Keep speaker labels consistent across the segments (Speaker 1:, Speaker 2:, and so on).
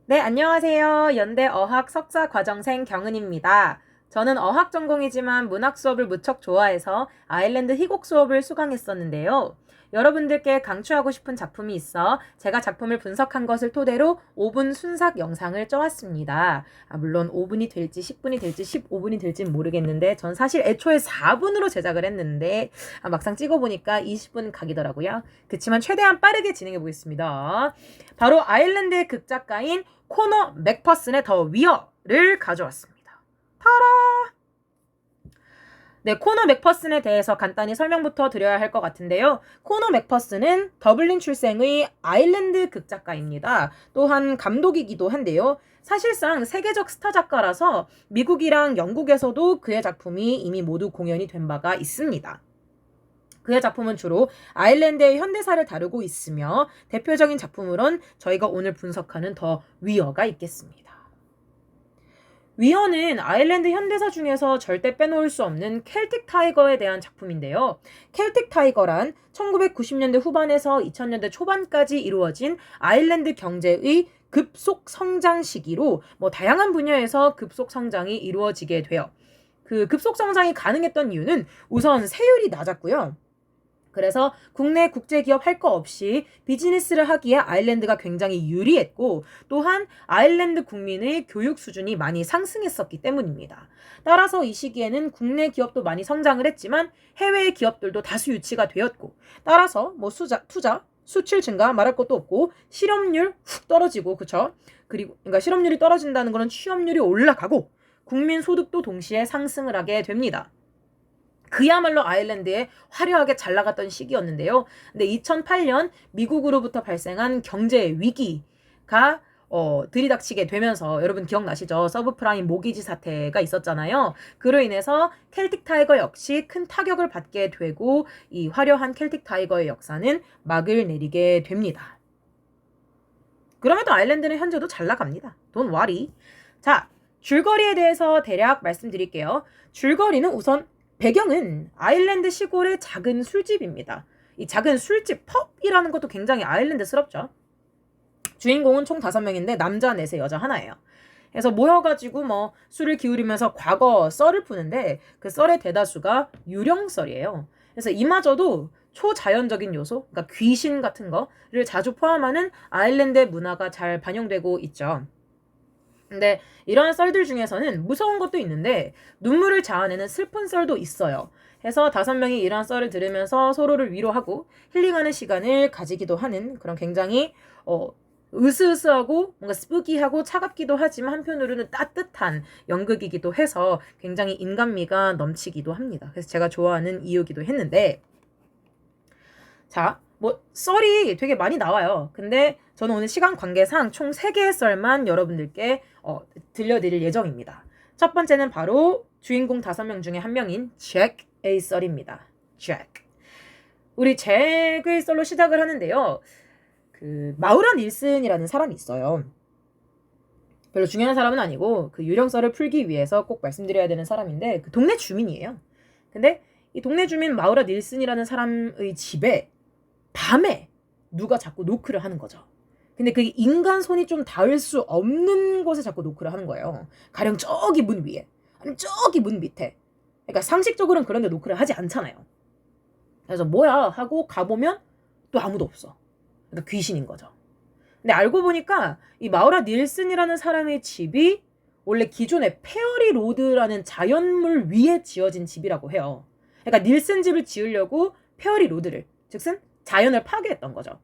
Speaker 1: 네, 안녕하세요. 연대 어학 석사 과정생 경은입니다. 저는 어학 전공이지만 문학 수업을 무척 좋아해서 아일랜드 희곡 수업을 수강했었는데요. 여러분들께 강추하고 싶은 작품이 있어 제가 작품을 분석한 것을 토대로 5분 순삭 영상을 쪄왔습니다. 물론 5분이 될지 10분이 될지 15분이 될지 모르겠는데 전 사실 애초에 4분으로 제작을 했는데 막상 찍어보니까 20분 각이더라고요. 그치만 최대한 빠르게 진행해 보겠습니다. 바로 아일랜드의 극작가인 코너 맥퍼슨의 더 위어를 가져왔습니다. 타라! 네, 코너 맥퍼슨에 대해서 간단히 설명부터 드려야 할 것 같은데요. 코너 맥퍼슨은 더블린 출생의 아일랜드 극작가입니다. 또한 감독이기도 한데요. 사실상 세계적 스타 작가라서 미국이랑 영국에서도 그의 작품이 이미 모두 공연이 된 바가 있습니다. 그의 작품은 주로 아일랜드의 현대사를 다루고 있으며 대표적인 작품으론 저희가 오늘 분석하는 더 위어가 있겠습니다. 위어는 아일랜드 현대사 중에서 절대 빼놓을 수 없는 켈틱 타이거에 대한 작품인데요. 켈틱 타이거란 1990년대 후반에서 2000년대 초반까지 이루어진 아일랜드 경제의 급속 성장 시기로 다양한 분야에서 급속 성장이 이루어지게 돼요. 그 급속 성장이 가능했던 이유는 우선 세율이 낮았고요. 그래서 국내 국제기업 할 거 없이 비즈니스를 하기에 아일랜드가 굉장히 유리했고 또한 아일랜드 국민의 교육 수준이 많이 상승했었기 때문입니다. 따라서 이 시기에는 국내 기업도 많이 성장을 했지만 해외 기업들도 다수 유치가 되었고 따라서 투자, 수출 증가 말할 것도 없고 실업률 훅 떨어지고 그쵸? 그리고 그러니까 실업률이 떨어진다는 것은 취업률이 올라가고 국민 소득도 동시에 상승을 하게 됩니다. 그야말로 아일랜드에 화려하게 잘 나갔던 시기였는데요. 근데 2008년 미국으로부터 발생한 경제 위기가 들이닥치게 되면서 여러분 기억나시죠? 서브프라임 모기지 사태가 있었잖아요. 그로 인해서 켈틱 타이거 역시 큰 타격을 받게 되고 이 화려한 켈틱 타이거의 역사는 막을 내리게 됩니다. 그럼에도 아일랜드는 현재도 잘 나갑니다. Don't worry. 자, 줄거리에 대해서 대략 말씀드릴게요. 줄거리는 우선 배경은 아일랜드 시골의 작은 술집입니다. 이 작은 술집, 펍이라는 것도 굉장히 아일랜드스럽죠. 주인공은 총 5명인데 남자 4세, 여자 하나예요. 그래서 모여가지고 술을 기울이면서 과거 썰을 푸는데 그 썰의 대다수가 유령 썰이에요. 그래서 이마저도 초자연적인 요소, 그러니까 귀신 같은 거를 자주 포함하는 아일랜드의 문화가 잘 반영되고 있죠. 근데 이러한 썰들 중에서는 무서운 것도 있는데 눈물을 자아내는 슬픈 썰도 있어요. 해서 5명이 이러한 썰을 들으면서 서로를 위로하고 힐링하는 시간을 가지기도 하는 그런 굉장히 으스으스하고 뭔가 스푸키하고 차갑기도 하지만 한편으로는 따뜻한 연극이기도 해서 굉장히 인간미가 넘치기도 합니다. 그래서 제가 좋아하는 이유기도 했는데 자, 썰이 되게 많이 나와요. 근데 저는 오늘 시간 관계상 총 3개의 썰만 여러분들께 들려드릴 예정입니다. 첫 번째는 바로 주인공 5명 중에 한 명인 잭의 썰입니다. 잭. 우리 잭의 썰로 시작을 하는데요. 그 마우라 닐슨이라는 사람이 있어요. 별로 중요한 사람은 아니고 그 유령썰을 풀기 위해서 꼭 말씀드려야 되는 사람인데 그 동네 주민이에요. 근데 이 동네 주민 마우라 닐슨이라는 사람의 집에 밤에 누가 자꾸 노크를 하는 거죠. 근데 그게 인간 손이 좀 닿을 수 없는 곳에 자꾸 노크를 하는 거예요. 가령 저기 문 위에, 아니면 저기 문 밑에. 그러니까 상식적으로는 그런데 노크를 하지 않잖아요. 그래서 뭐야 하고 가보면 또 아무도 없어. 그러니까 귀신인 거죠. 근데 알고 보니까 이 마우라 닐슨이라는 사람의 집이 원래 기존의 페어리 로드라는 자연물 위에 지어진 집이라고 해요. 그러니까 닐슨 집을 지으려고 페어리 로드를, 즉슨 자연을 파괴했던 거죠.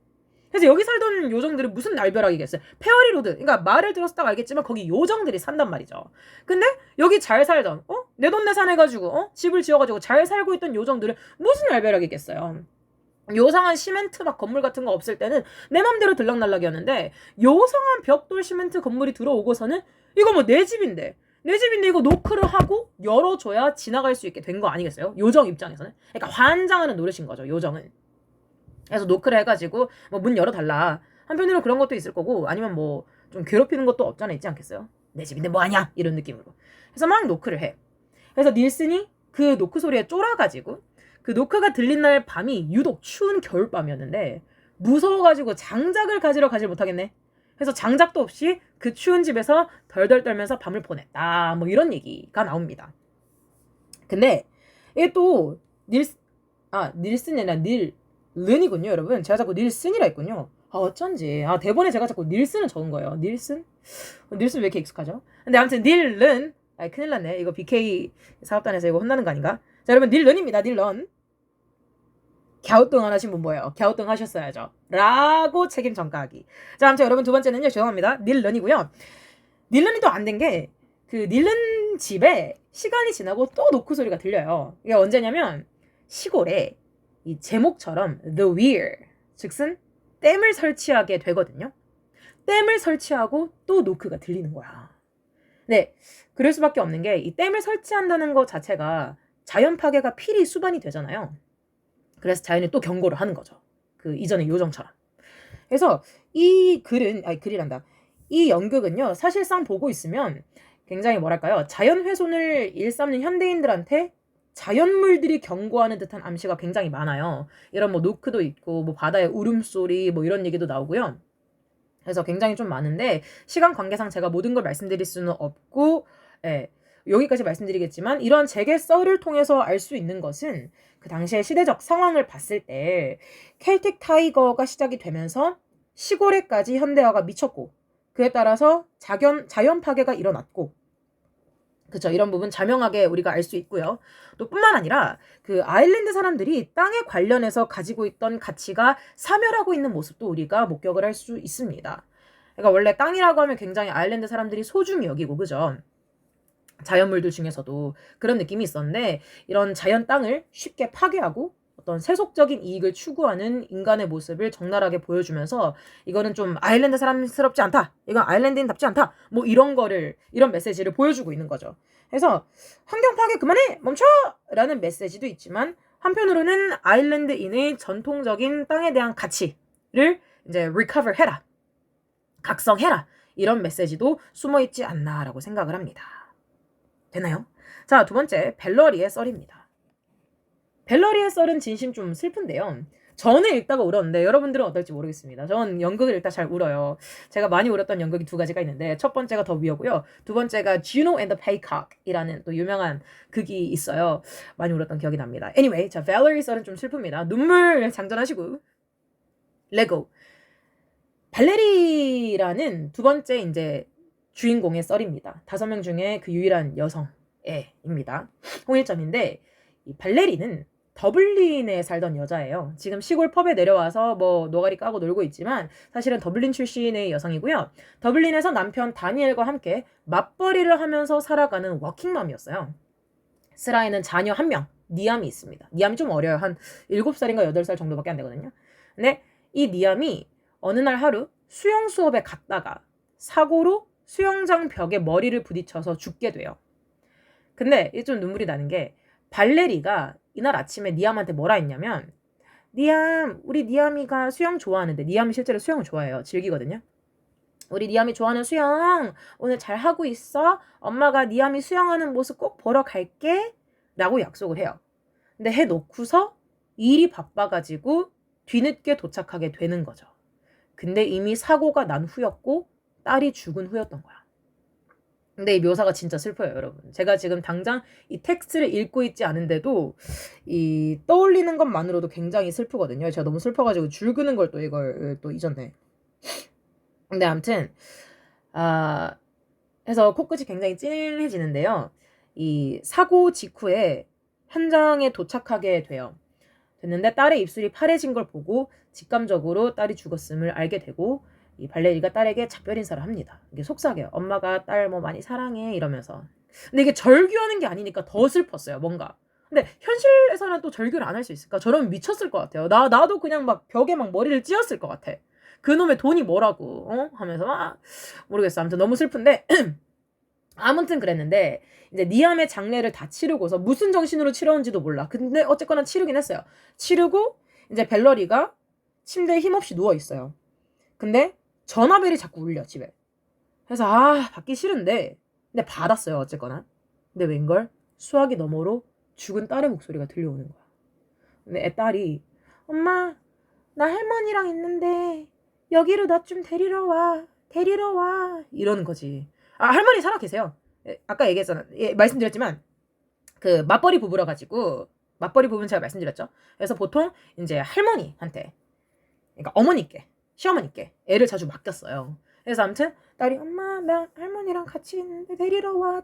Speaker 1: 그래서 여기 살던 요정들은 무슨 날벼락이겠어요. 페어리 로드, 그러니까 말을 들었을 때 알겠지만 거기 요정들이 산단 말이죠. 근데 여기 잘 살던 내돈내산 해가지고 집을 지어가지고 잘 살고 있던 요정들은 무슨 날벼락이겠어요. 요상한 시멘트 막 건물 같은 거 없을 때는 내 맘대로 들락날락이었는데 요상한 벽돌 시멘트 건물이 들어오고서는 이거 내 집인데 이거 노크를 하고 열어줘야 지나갈 수 있게 된 거 아니겠어요? 요정 입장에서는. 그러니까 환장하는 노릇인 거죠, 요정은. 그래서 노크를 해가지고 문 열어달라. 한편으로 그런 것도 있을 거고 아니면 좀 괴롭히는 것도 없잖아 있지 않겠어요? 내 집인데 뭐하냐 이런 느낌으로. 그래서 막 노크를 해. 그래서 닐슨이 그 노크 소리에 쫄아가지고 그 노크가 들린 날 밤이 유독 추운 겨울밤이었는데 무서워가지고 장작을 가지러 가질 못하겠네. 그래서 장작도 없이 그 추운 집에서 덜덜 떨면서 밤을 보냈다. 뭐 이런 얘기가 나옵니다. 근데 이게 또 닐슨이 아니라 닐른이군요, 여러분. 제가 자꾸 닐슨이라 했군요. 어쩐지. 대본에 제가 자꾸 닐슨을 적은 거예요. 닐슨 왜 이렇게 익숙하죠? 근데 아무튼 닐른. 큰일 났네. 이거 BK 사업단에서 이거 혼나는 거 아닌가? 자, 여러분, 닐런입니다. 닐런. 갸우뚱 안 하신 분 뭐예요? 갸우뚱 하셨어야죠. 라고 책임 전가하기. 자, 아무튼 여러분, 두 번째는요. 죄송합니다. 닐런이고요. 닐런이 또 안 된 게 그 닐런 집에 시간이 지나고 또 노크 소리가 들려요. 이게 언제냐면 시골에 이 제목처럼 The Weir, 즉슨 댐을 설치하게 되거든요. 댐을 설치하고 또 노크가 들리는 거야. 네, 그럴 수밖에 없는 게 이 댐을 설치한다는 것 자체가 자연 파괴가 필히 수반이 되잖아요. 그래서 자연이 또 경고를 하는 거죠. 그 이전의 요정처럼. 그래서 이 글이란다. 이 연극은요, 사실상 보고 있으면 굉장히 뭐랄까요, 자연 훼손을 일삼는 현대인들한테 자연물들이 경고하는 듯한 암시가 굉장히 많아요. 이런 뭐 노크도 있고, 뭐 바다의 울음소리, 뭐 이런 얘기도 나오고요. 그래서 굉장히 좀 많은데, 시간 관계상 제가 모든 걸 말씀드릴 수는 없고, 여기까지 말씀드리겠지만, 이런 제게 썰을 통해서 알 수 있는 것은 그 당시의 시대적 상황을 봤을 때 켈틱 타이거가 시작이 되면서 시골에까지 현대화가 미쳤고, 그에 따라서 자연 파괴가 일어났고, 그쵸, 이런 부분 자명하게 우리가 알 수 있고요. 또 뿐만 아니라 그 아일랜드 사람들이 땅에 관련해서 가지고 있던 가치가 사멸하고 있는 모습도 우리가 목격을 할 수 있습니다. 그러니까 원래 땅이라고 하면 굉장히 아일랜드 사람들이 소중히 여기고, 그죠? 자연물들 중에서도 그런 느낌이 있었는데, 이런 자연 땅을 쉽게 파괴하고 어떤 세속적인 이익을 추구하는 인간의 모습을 적나라하게 보여주면서 이거는 좀 아일랜드 사람스럽지 않다, 이건 아일랜드인답지 않다, 뭐 이런 메시지를 보여주고 있는 거죠. 그래서 환경 파괴 그만해, 멈춰! 라는 메시지도 있지만, 한편으로는 아일랜드인의 전통적인 땅에 대한 가치를 이제 recover 해라, 각성해라, 이런 메시지도 숨어있지 않나라고 생각을 합니다. 되나요? 자, 두 번째, 벨러리의 썰입니다. 벨러리의 썰은 진심 좀 슬픈데요. 저는 읽다가 울었는데 여러분들은 어떨지 모르겠습니다. 전 연극을 읽다 잘 울어요. 제가 많이 울었던 연극이 두 가지가 있는데, 첫 번째가 더 위였고요. 두 번째가 Juno and the Peacock이라는 또 유명한 극이 있어요. 많이 울었던 기억이 납니다. Anyway, 자, 벨러리 썰은 좀 슬픕니다. 눈물 장전하시고. 레고. 발레리라는 두 번째 이제 주인공의 썰입니다. 5명 중에 그 유일한 여성애입니다. 홍일점인데, 이 발레리는 더블린에 살던 여자예요. 지금 시골 펍에 내려와서 뭐 노가리 까고 놀고 있지만 사실은 더블린 출신의 여성이고요. 더블린에서 남편 다니엘과 함께 맞벌이를 하면서 살아가는 워킹맘이었어요. 스라에는 자녀 1명, 니암이 있습니다. 니암이 좀 어려요. 한 7살인가 8살 정도밖에 안 되거든요. 근데 이 니암이 어느 날 하루 수영 수업에 갔다가 사고로 수영장 벽에 머리를 부딪혀서 죽게 돼요. 근데 이게 좀 눈물이 나는 게, 발레리가 이날 아침에 니암한테 뭐라 했냐면, 니암, 우리 니암이가 수영 좋아하는데, 니암이 실제로 수영을 좋아해요. 즐기거든요. 우리 니암이 좋아하는 수영 오늘 잘 하고 있어? 엄마가 니암이 수영하는 모습 꼭 보러 갈게 라고 약속을 해요. 근데 해놓고서 일이 바빠가지고 뒤늦게 도착하게 되는 거죠. 근데 이미 사고가 난 후였고 딸이 죽은 후였던 거야. 근데 이 묘사가 진짜 슬퍼요, 여러분. 제가 지금 당장 이 텍스트를 읽고 있지 않은데도 이 떠올리는 것만으로도 굉장히 슬프거든요. 제가 너무 슬퍼가지고 줄 그는 걸 또 이걸 또 잊었네. 근데 아무튼 해서 코끝이 굉장히 찐해지는데요. 이 사고 직후에 현장에 도착하게 돼요. 됐는데 딸의 입술이 파래진 걸 보고 직감적으로 딸이 죽었음을 알게 되고, 이 발레리가 딸에게 작별 인사를 합니다. 이게 속삭여요. 엄마가 딸 뭐 많이 사랑해 이러면서. 근데 이게 절규하는 게 아니니까 더 슬펐어요, 뭔가. 근데 현실에서는 또 절규를 안 할 수 있을까? 저러면 미쳤을 것 같아요. 나도 그냥 막 벽에 막 머리를 찧었을 것 같아. 그놈의 돈이 뭐라고 하면서 막 모르겠어. 아무튼 너무 슬픈데 아무튼 그랬는데, 이제 니암의 장례를 다 치르고서 무슨 정신으로 치러온지도 몰라. 근데 어쨌거나 치르긴 했어요. 치르고 이제 벨러리가 침대에 힘없이 누워있어요. 근데 전화벨이 자꾸 울려, 집에. 그래서 받기 싫은데, 근데 받았어요, 어쨌거나. 근데 웬걸 수화기 너머로 죽은 딸의 목소리가 들려오는 거야. 근데 딸이, 엄마, 나 할머니랑 있는데 여기로 나 좀 데리러 와. 데리러 와 이러는 거지. 할머니 살아 계세요. 아까 얘기했잖아. 말씀드렸지만 그 맞벌이 부부라 가지고 맞벌이 부부는 제가 말씀드렸죠. 그래서 보통 이제 할머니한테 그러니까 어머니께 시어머니께 애를 자주 맡겼어요. 그래서 아무튼 딸이 엄마 나 할머니랑 같이 있는데 데리러 와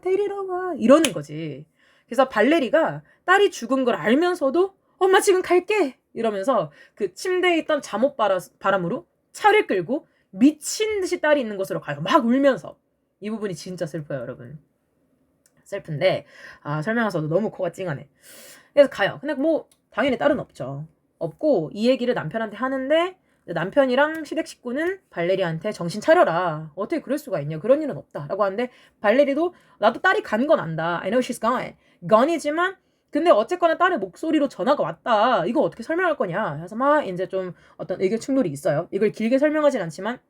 Speaker 1: 이러는 거지. 그래서 발레리가 딸이 죽은 걸 알면서도 엄마 지금 갈게 이러면서 그 침대에 있던 잠옷 바람으로 차를 끌고 미친 듯이 딸이 있는 곳으로 가요. 막 울면서. 이 부분이 진짜 슬퍼요, 여러분. 슬픈데 설명해서도 너무 코가 찡하네. 그래서 가요. 근데 뭐 당연히 딸은 없죠. 없고 이 얘기를 남편한테 하는데 남편이랑 시댁 식구는 발레리한테 정신 차려라. 어떻게 그럴 수가 있냐. 그런 일은 없다. 라고 하는데 발레리도 나도 딸이 간 건 안다. I know she's gone. gone이지만 근데 어쨌거나 딸의 목소리로 전화가 왔다. 이거 어떻게 설명할 거냐. 그래서 막 이제 좀 어떤 의견 충돌이 있어요. 이걸 길게 설명하진 않지만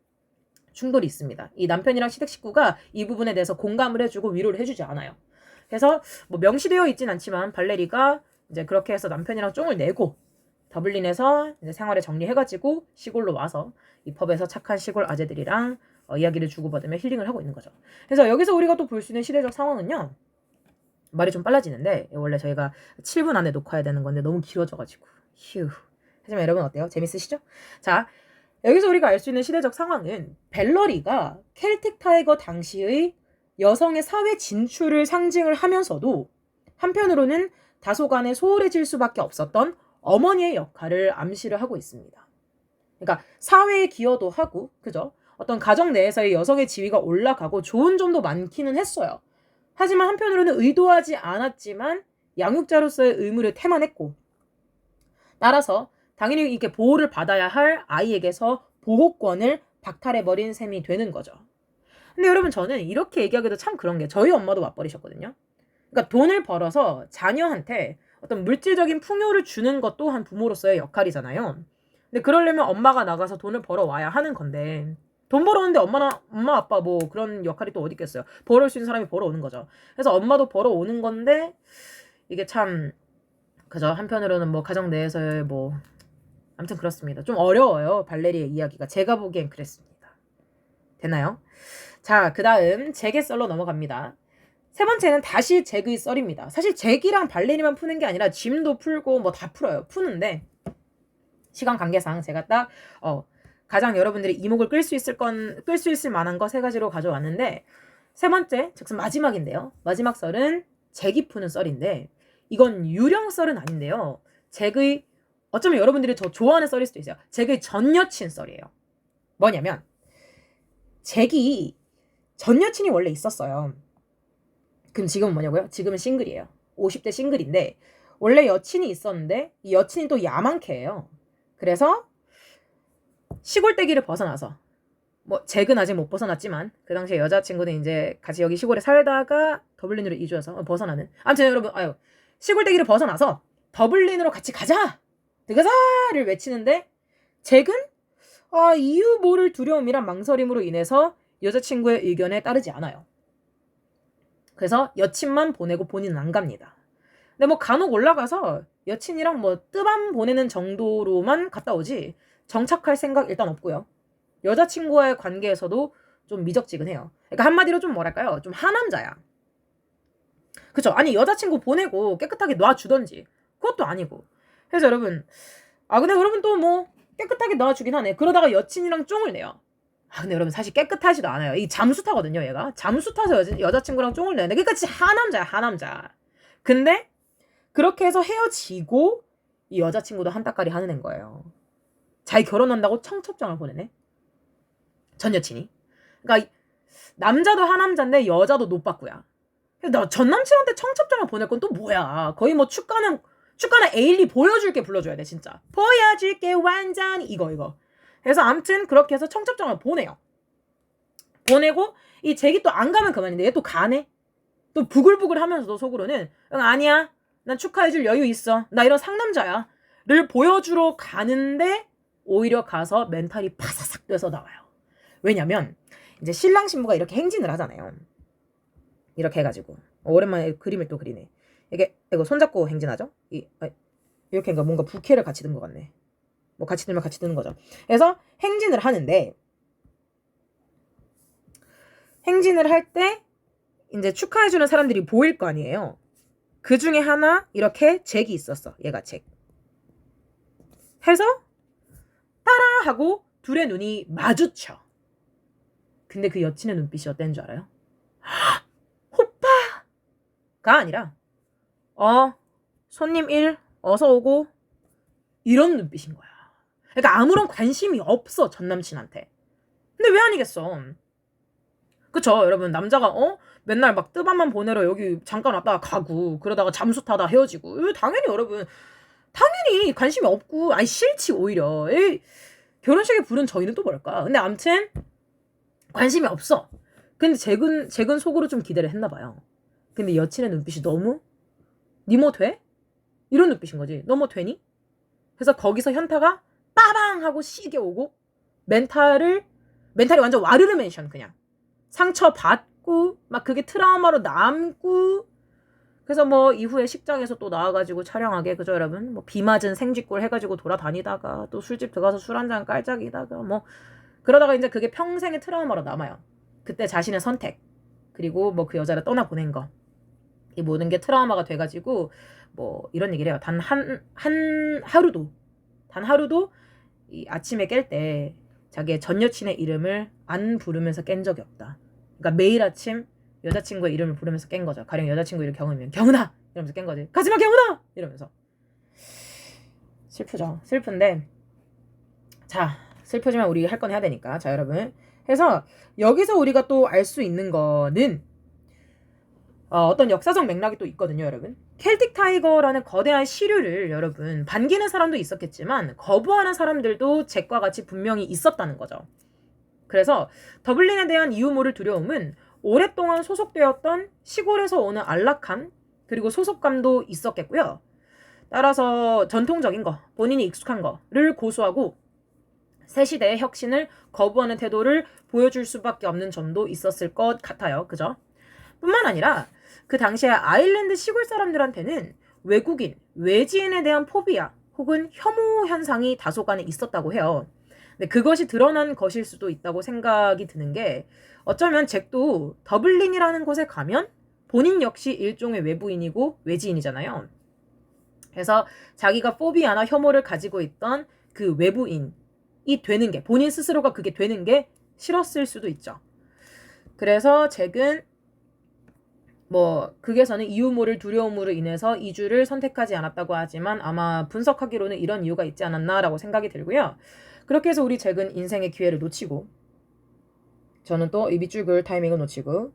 Speaker 1: 충돌이 있습니다. 이 남편이랑 시댁 식구가 이 부분에 대해서 공감을 해주고 위로를 해주지 않아요. 그래서 뭐 명시되어 있진 않지만 발레리가 이제 그렇게 해서 남편이랑 쫑을 내고 더블린에서 이제 생활을 정리해가지고 시골로 와서 이 펍에서 착한 시골 아재들이랑 이야기를 주고받으며 힐링을 하고 있는 거죠. 그래서 여기서 우리가 또 볼 수 있는 시대적 상황은요. 말이 좀 빨라지는데 원래 저희가 7분 안에 녹화해야 되는 건데 너무 길어져가지고 휴. 하지만 여러분 어때요? 재밌으시죠? 자, 여기서 우리가 알 수 있는 시대적 상황은 벨러리가 켈틱 타이거 당시의 여성의 사회 진출을 상징을 하면서도 한편으로는 다소간에 소홀해질 수밖에 없었던 어머니의 역할을 암시를 하고 있습니다. 그러니까 사회에 기여도 하고 그죠? 어떤 가정 내에서의 여성의 지위가 올라가고 좋은 점도 많기는 했어요. 하지만 한편으로는 의도하지 않았지만 양육자로서의 의무를 태만했고 따라서 당연히 이렇게 보호를 받아야 할 아이에게서 보호권을 박탈해버린 셈이 되는 거죠. 근데 여러분 저는 이렇게 얘기하기도 참 그런 게 저희 엄마도 맞벌이셨거든요. 그러니까 돈을 벌어서 자녀한테 어떤 물질적인 풍요를 주는 것 또한 부모로서의 역할이잖아요. 근데 그러려면 엄마가 나가서 돈을 벌어와야 하는 건데 돈 벌어오는데 엄마 아빠 뭐 그런 역할이 또 어디 있겠어요. 벌어올 수 있는 사람이 벌어오는 거죠. 그래서 엄마도 벌어오는 건데 이게 참 그죠. 한편으로는 뭐 가정 내에서의 뭐 아무튼 그렇습니다. 좀 어려워요. 발레리의 이야기가. 제가 보기엔 그랬습니다. 되나요? 자, 그 다음 잭의 썰로 넘어갑니다. 세 번째는 다시 잭의 썰입니다. 사실 잭이랑 발레리만 푸는 게 아니라 짐도 풀고 뭐 다 풀어요. 푸는데 시간 관계상 제가 딱 가장 여러분들이 이목을 끌 수 있을 만한 거 세 가지로 가져왔는데 세 번째, 즉슨 마지막인데요. 마지막 썰은 잭이 푸는 썰인데 이건 유령 썰은 아닌데요. 잭의 어쩌면 여러분들이 더 좋아하는 썰일 수도 있어요. 잭의 전 여친 썰이에요. 뭐냐면 잭이 전 여친이 원래 있었어요. 그럼 지금은 뭐냐고요? 지금은 싱글이에요. 50대 싱글인데 원래 여친이 있었는데 이 여친이 또 야만캐예요. 그래서 시골떼기를 벗어나서 뭐 잭은 아직 못 벗어났지만 그 당시에 여자친구는 이제 같이 여기 시골에 살다가 더블린으로 이주해서 벗어나는 아무튼 여러분 시골떼기를 벗어나서 더블린으로 같이 가자! 드가자를 외치는데 잭은 이유 모를 두려움이란 망설임으로 인해서 여자친구의 의견에 따르지 않아요. 그래서 여친만 보내고 본인은 안 갑니다. 근데 뭐 간혹 올라가서 여친이랑 뭐 뜨밤 보내는 정도로만 갔다 오지 정착할 생각 일단 없고요. 여자친구와의 관계에서도 좀 미적지근해요. 그러니까 한마디로 좀 뭐랄까요? 좀 하남자야. 그쵸? 아니 여자친구 보내고 깨끗하게 놔주던지 그것도 아니고. 그래서 여러분 근데 여러분 또 뭐 깨끗하게 놔주긴 하네. 그러다가 여친이랑 쫑을 내요. 근데 여러분 사실 깨끗하지도 않아요. 이 잠수 타거든요 얘가. 잠수 타서 여자친구랑 쫑을 내는데 그러니까 진짜 하남자야 하남자. 근데 그렇게 해서 헤어지고 이 여자친구도 한따까리 하는 애인 거예요. 자기 결혼한다고 청첩장을 보내네. 전 여친이. 그러니까 남자도 하남자인데 여자도 노빠꾸야. 전 남친한테 청첩장을 보낼 건 또 뭐야. 거의 뭐 축가는 에일리 보여줄게 불러줘야 돼 진짜. 보여줄게 완전히 이거. 그래서 아무튼 그렇게 해서 청첩장을 보내요. 보내고 이 잭이 또 안 가면 그만인데 얘 또 가네. 또 부글부글 하면서도 속으로는 아니야. 난 축하해줄 여유 있어. 나 이런 상남자야. 를 보여주러 가는데 오히려 가서 멘탈이 파사삭 돼서 나와요. 왜냐면 이제 신랑 신부가 이렇게 행진을 하잖아요. 이렇게 해가지고 오랜만에 그림을 또 그리네. 이거 손잡고 행진하죠? 이렇게 뭔가 부케를 같이 든 것 같네. 뭐 같이 들면 같이 드는 거죠. 그래서 행진을 하는데 행진을 할 때 이제 축하해주는 사람들이 보일 거 아니에요. 그 중에 하나 이렇게 잭이 있었어. 얘가 잭. 해서 따라 하고 둘의 눈이 마주쳐. 근데 그 여친의 눈빛이 어땠는 줄 알아요? 오빠가 아니라 손님 1 어서 오고 이런 눈빛인 거야. 그러니까 아무런 관심이 없어 전 남친한테. 근데 왜 아니겠어? 그쵸 여러분. 남자가 맨날 막 뜨밤만 보내러 여기 잠깐 왔다가 가고 그러다가 잠수 타다 헤어지고 당연히 여러분 당연히 관심이 없고 아니 싫지 오히려. 결혼식에 부른 저희는 또 뭘까? 근데 암튼 관심이 없어. 근데 잭은 속으로 좀 기대를 했나 봐요. 근데 여친의 눈빛이 너무 니 뭐 돼? 이런 눈빛인 거지. 너 뭐 되니? 그래서 거기서 현타가 빠방 하고 시게 오고 멘탈이 완전 와르르 멘션. 그냥 상처 받고 막 그게 트라우마로 남고. 그래서 뭐 이후에 식장에서 또 나와가지고 촬영하게 그죠 여러분. 뭐 비 맞은 생쥐꼴 해가지고 돌아다니다가 또 술집 들어가서 술 한잔 깔짝이다가 뭐 그러다가 이제 그게 평생의 트라우마로 남아요. 그때 자신의 선택 그리고 뭐 그 여자를 떠나보낸 거 이 모든 게 트라우마가 돼가지고 뭐 이런 얘기를 해요. 단 하루도 이 아침에 깰 때 자기의 전 여친의 이름을 안 부르면서 깬 적이 없다. 그러니까 매일 아침 여자친구의 이름을 부르면서 깬 거죠. 가령 여자친구 이름 경은이면 경은아 이러면서 깬 거지. 가지마 경은아 이러면서. 슬프죠. 슬픈데 자 슬프지만 우리 할 건 해야 되니까. 자 여러분 그래서 여기서 우리가 또 알 수 있는 거는 어떤 역사적 맥락이 또 있거든요 여러분. 켈틱 타이거라는 거대한 시류를 여러분 반기는 사람도 있었겠지만 거부하는 사람들도 잭과 같이 분명히 있었다는 거죠. 그래서 더블린에 대한 이유 모를 두려움은 오랫동안 소속되었던 시골에서 오는 안락함 그리고 소속감도 있었겠고요. 따라서 전통적인 거 본인이 익숙한 거를 고수하고 새 시대의 혁신을 거부하는 태도를 보여줄 수밖에 없는 점도 있었을 것 같아요. 그죠? 뿐만 아니라 그 당시에 아일랜드 시골 사람들한테는 외국인, 외지인에 대한 포비아 혹은 혐오 현상이 다소간에 있었다고 해요. 근데 그것이 드러난 것일 수도 있다고 생각이 드는 게 어쩌면 잭도 더블린이라는 곳에 가면 본인 역시 일종의 외부인이고 외지인이잖아요. 그래서 자기가 포비아나 혐오를 가지고 있던 그 외부인이 되는 게 본인 스스로가 그게 되는 게 싫었을 수도 있죠. 그래서 잭은 뭐 극에서는 이유 모를 두려움으로 인해서 이주를 선택하지 않았다고 하지만 아마 분석하기로는 이런 이유가 있지 않았나라고 생각이 들고요. 그렇게 해서 우리 잭은 인생의 기회를 놓치고 저는 또 이 밑줄 그을 타이밍을 놓치고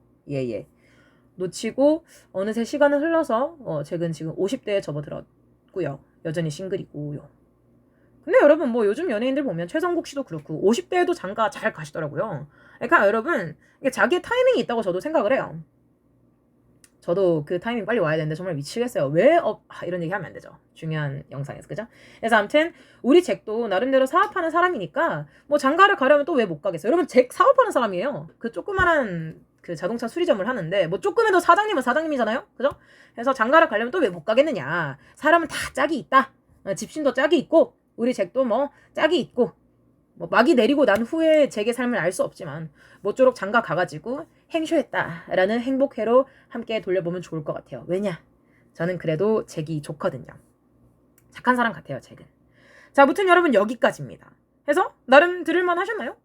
Speaker 1: 놓치고 어느새 시간은 흘러서 잭은 지금 50대에 접어들었고요. 여전히 싱글이고요. 근데 여러분 뭐 요즘 연예인들 보면 최성국 씨도 그렇고 50대에도 장가 잘 가시더라고요. 그러니까 여러분 이게 자기의 타이밍이 있다고 저도 생각을 해요. 저도 그 타이밍 빨리 와야 되는데 정말 미치겠어요. 왜 이런 얘기 하면 안 되죠. 중요한 영상에서 그죠? 그래서 아무튼 우리 잭도 나름대로 사업하는 사람이니까 뭐 장가를 가려면 또 왜 못 가겠어요. 여러분 잭 사업하는 사람이에요. 그 조그만한 그 자동차 수리점을 하는데 뭐 조금해도 사장님은 사장님이잖아요. 그죠? 그래서 장가를 가려면 또 왜 못 가겠느냐. 사람은 다 짝이 있다. 집신도 짝이 있고 우리 잭도 뭐 짝이 있고 뭐 막이 내리고 난 후에 잭의 삶을 알 수 없지만 모쪼록 장가 가가지고 행쇼했다라는 행복회로 함께 돌려보면 좋을 것 같아요. 왜냐? 저는 그래도 잭이 좋거든요. 착한 사람 같아요, 잭은. 자, 아무튼 여러분 여기까지입니다. 해서 나름 들을만 하셨나요?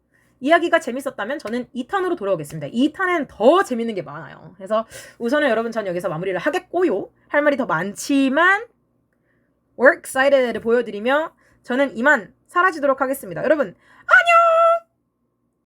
Speaker 1: 이야기가 재밌었다면 저는 2탄으로 돌아오겠습니다. 2탄엔 더 재밌는 게 많아요. 그래서 우선은 여러분 전 여기서 마무리를 하겠고요. 할 말이 더 많지만 We're Excited를 보여드리며 저는 이만 사라지도록 하겠습니다. 여러분